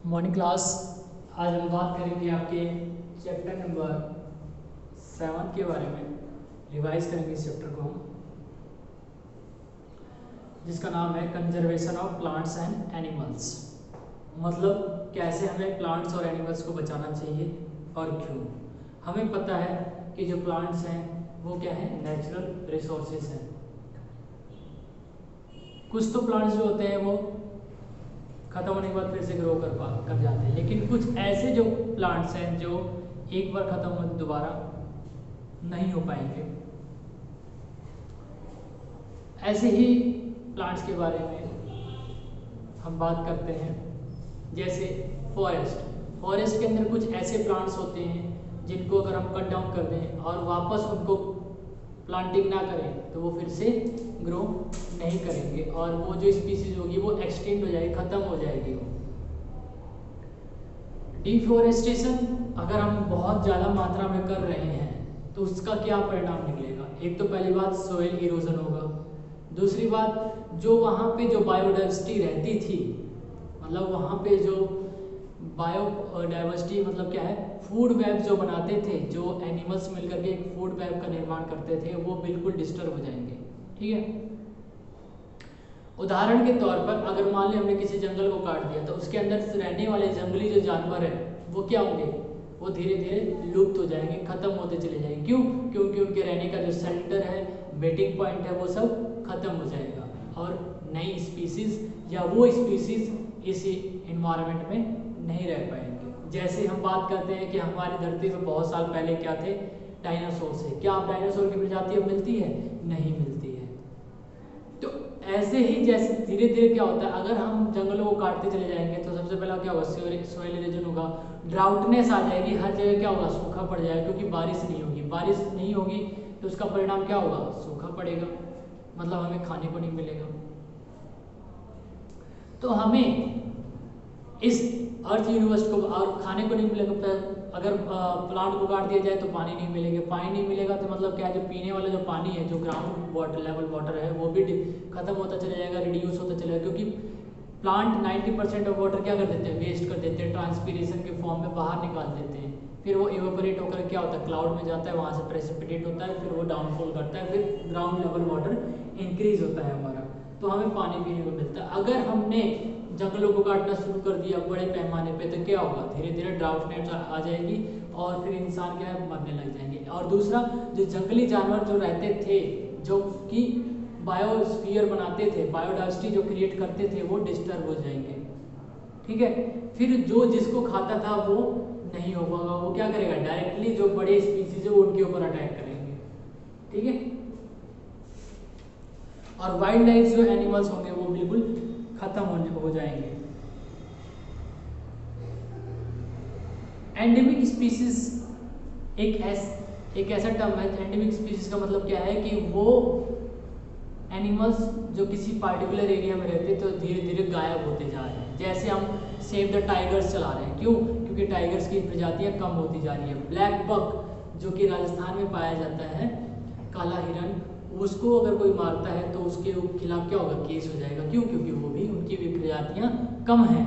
Morning class. आज हम बात करेंगे आपके चैप्टर नंबर 7 के बारे में। रिवाइज करेंगे इस चैप्टर को हम, जिसका नाम है conservation of plants and animals. मतलब कैसे हमें प्लांट्स और एनिमल्स को बचाना चाहिए और क्यों। हमें पता है कि जो प्लांट्स हैं वो क्या है, नेचुरल रिसोर्सेज हैं। कुछ तो प्लांट्स जो होते हैं वो खत्म होने के बाद फिर से ग्रो कर जाते हैं, लेकिन कुछ ऐसे जो प्लांट्स हैं जो एक बार खत्म हो दोबारा नहीं हो पाएंगे। ऐसे ही प्लांट्स के बारे में हम बात करते हैं, जैसे फॉरेस्ट के अंदर कुछ ऐसे प्लांट्स होते हैं जिनको अगर हम कट डाउन कर दें और वापस उनको प्लांटिंग ना करें तो वो फिर से ग्रो नहीं करेंगे और वो जो स्पीसीज होगी वो एक्सटिंक्ट हो जाएगी, खत्म हो जाएगी। वो डिफोरेस्टेशन अगर हम बहुत ज़्यादा मात्रा में कर रहे हैं तो उसका क्या परिणाम निकलेगा। एक तो पहली बात सोइल इरोजन होगा, दूसरी बात जो वहाँ पे जो बायोडाइवर्सिटी रहती थी, मतलब वहाँ पे जो बायोडाइवर्सिटी मतलब क्या है, फूड वेब जो बनाते थे, जो एनिमल्स मिलकर के एक फूड वेब का निर्माण करते थे, वो बिल्कुल डिस्टर्ब हो जाएंगे। ठीक है, उदाहरण के तौर पर अगर मान लें हमने किसी जंगल को काट दिया तो उसके अंदर रहने वाले जंगली जो जानवर हैं वो क्या होंगे, वो धीरे धीरे लुप्त हो जाएंगे, खत्म होते चले जाएंगे। क्यों? क्योंकि उनके रहने का जो सेंटर है, वेटिंग पॉइंट है, वो सब खत्म हो जाएगा और नई स्पीसीज या वो स्पीसीज इस इन्वायरमेंट में नहीं रह पाएंगे। जैसे हम बात करते हैं कि हमारी धरती में बहुत साल पहले क्या थे, डायनासोर से। क्या आप डायनासोर की प्रजाति अब मिलती है? नहीं मिलती है। तो ऐसे ही जैसे धीरे धीरे क्या होता है, अगर हम जंगलों को काटते चले जाएंगे तो सबसे पहला क्या होगा, सोइल इरोजन होगा, ड्राउटनेस आ जाएगी, हर जगह क्या होगा, सूखा पड़ जाएगा, क्योंकि बारिश नहीं होगी। बारिश नहीं होगी तो उसका परिणाम क्या होगा, सूखा पड़ेगा, मतलब हमें खाने को नहीं मिलेगा। तो हमें इस अर्थ यूनिवर्स को और खाने को नहीं मिलेगा। अगर प्लांट को काट दिया जाए तो पानी नहीं मिलेगा, पानी नहीं मिलेगा तो मतलब क्या है, जो पीने वाला जो पानी है, जो ग्राउंड वाटर लेवल वाटर है, वो भी खत्म होता चला जाएगा, रिड्यूस होता चलेगा। क्योंकि प्लांट 90% ऑफ वाटर क्या कर देते हैं, वेस्ट कर देते हैं, ट्रांसपीरेशन के फॉर्म में बाहर निकाल देते हैं। फिर वो इवेपोरेट होकर क्या होता है, क्लाउड में जाता है, वहाँ से प्रेसिपिटेट होता है, फिर वो डाउनफॉल करता है, फिर ग्राउंड लेवल वाटर इंक्रीज होता है हमारा, तो हमें पानी पीने को मिलता है। अगर हमने जंगलों को काटना शुरू कर दिया बड़े पैमाने पे तो क्या होगा, धीरे धीरे ड्राउटनेस आ जाएगी और फिर इंसान क्या है, मरने लग जाएंगे। और दूसरा, जो जंगली जानवर जो रहते थे, जो कि बायोस्फीयर बनाते थे, बायोडाइवर्सिटी जो क्रिएट करते थे, वो डिस्टर्ब हो जाएंगे। ठीक है, फिर जो जिसको खाता था वो नहीं हो पाएगा, वो क्या करेगा, डायरेक्टली जो बड़े स्पीसीज है वो उनके ऊपर अटैक करेंगे। ठीक है, और वाइल्ड लाइफ जो एनिमल्स होंगे वो बिल्कुल खत्म हो जाएंगे। एंडेमिक स्पीसीज एक ऐसा टर्म है। एंडेमिक स्पीसीज का मतलब क्या है कि वो एनिमल्स जो किसी पार्टिकुलर एरिया में रहते तो धीरे धीरे गायब होते जा रहे हैं। जैसे हम सेव द टाइगर्स चला रहे हैं, क्यों? क्योंकि टाइगर्स की प्रजातियां कम होती जा रही है। ब्लैक बक जो कि राजस्थान में पाया जाता है, काला हिरन, उसको अगर कोई मारता है तो उसके खिलाफ क्या होगा, केस हो जाएगा। क्यों? क्योंकि वो भी, उनकी भी प्रजातियां कम हैं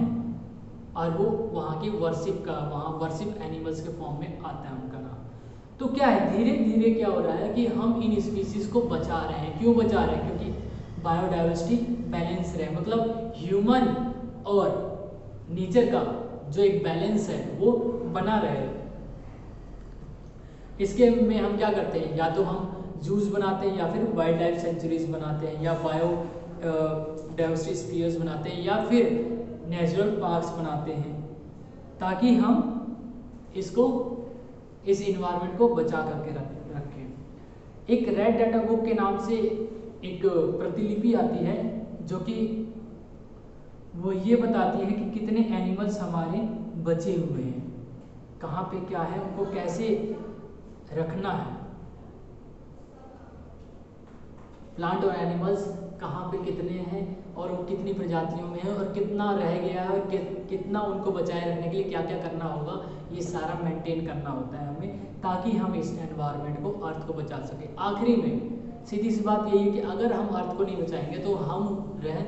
और वो वहाँ की वहाँ वर्शिप एनिमल्स के फॉर्म में आता है उनका नाम। तो क्या है, धीरे धीरे क्या हो रहा है कि हम इन स्पीसीज को बचा रहे हैं। क्यों बचा रहे हैं? क्योंकि बायोडाइवर्सिटी बैलेंस रहे, मतलब ह्यूमन और नेचर का जो एक बैलेंस है वो बना रहे। इसके में हम क्या करते हैं, या तो हम जूस बनाते हैं, या फिर वाइल्ड लाइफ सेंचुरीज बनाते हैं, या बायो डाइवर्सिटी स्फीयर्स बनाते हैं, या फिर नेचुरल पार्क्स बनाते हैं, ताकि हम इसको, इस इन्वायरमेंट को बचा करके रखें। एक रेड डाटा बुक के नाम से एक प्रतिलिपि आती है जो कि वो ये बताती है कि कितने एनिमल्स हमारे बचे हुए हैं, कहाँ पे क्या है, उनको कैसे रखना है। प्लांट और एनिमल्स कहाँ पे कितने हैं और वो कितनी प्रजातियों में है और कितना रह गया है और कितना उनको बचाए रखने के लिए क्या क्या करना होगा, ये सारा मेंटेन करना होता है हमें, ताकि हम इस एनवायरनमेंट को, अर्थ को बचा सके। आखिरी में सीधी सी बात यही है कि अगर हम अर्थ को नहीं बचाएंगे तो हम रह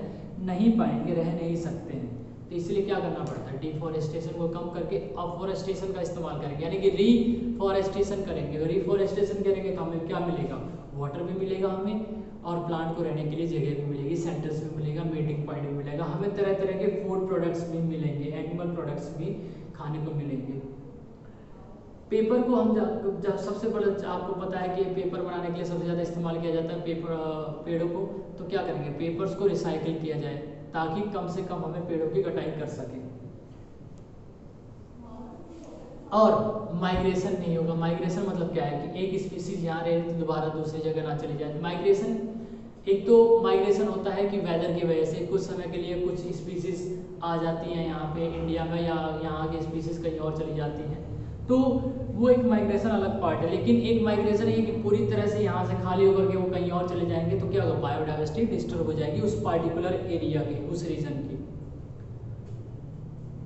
नहीं पाएंगे, रह नहीं सकते हैं। तो इसलिए क्या करना पड़ता है, डिफॉरेस्टेशन को कम करके अफॉरेस्टेशन का इस्तेमाल करेंगे, यानी कि रीफॉरेस्टेशन करेंगे। अगर रिफॉरेस्टेशन करेंगे तो हमें क्या मिलेगा, वाटर भी मिलेगा हमें, और प्लांट को रहने के लिए जगह भी मिलेगी, सेंटर्स भी मिलेगा, मीटिंग पॉइंट भी मिलेगा, हमें तरह तरह के फूड प्रोडक्ट्स भी मिलेंगे, एनिमल प्रोडक्ट्स भी खाने को मिलेंगे। पेपर को हम जब सबसे बड़ा आपको पता है कि पेपर बनाने के लिए सबसे ज़्यादा इस्तेमाल किया जाता है पेड़ों को, तो क्या करेंगे, पेपर्स को रिसाइकिल किया जाए ताकि कम से कम हमें पेड़ों की कटाई कर सके। और माइग्रेशन नहीं होगा। माइग्रेशन मतलब क्या है कि एक स्पीसीज यहाँ रहे तो दोबारा दूसरी जगह ना चली जाए। माइग्रेशन, एक तो माइग्रेशन होता है कि वेदर की वजह से कुछ समय के लिए कुछ स्पीसीज आ जाती हैं यहाँ पे इंडिया में, या यहाँ की स्पीसीज कहीं और चली जाती हैं, तो वो एक माइग्रेशन अलग पार्ट है। लेकिन एक माइग्रेशन ये कि पूरी तरह से यहाँ से खाली होकर के वो कहीं और चले जाएंगे तो क्या होगा, बायोडाइवर्सिटी डिस्टर्ब हो जाएगी उस पार्टिकुलर एरिया की, उस रीजन की।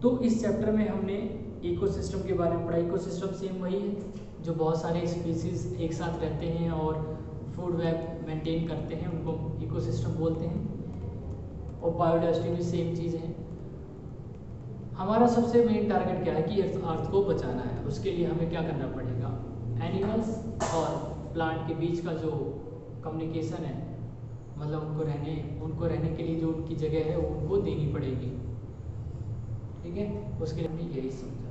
तो इस चैप्टर में हमने इकोसिस्टम के बारे में पढ़ा। इकोसिस्टम सेम वही है जो बहुत सारे स्पीसीज एक साथ रहते हैं और फूड वेब मेंटेन करते हैं, उनको इकोसिस्टम बोलते हैं। और बायोडाइवर्सिटी भी सेम चीज़ है। हमारा सबसे मेन टारगेट क्या है कि अर्थ को बचाना है। उसके लिए हमें क्या करना पड़ेगा, एनिमल्स और प्लांट के बीच का जो कम्युनिकेशन है, मतलब उनको रहने के लिए जो उनकी जगह है वो उनको देनी पड़ेगी। ठीक है, उसके लिए हमने यही समझा।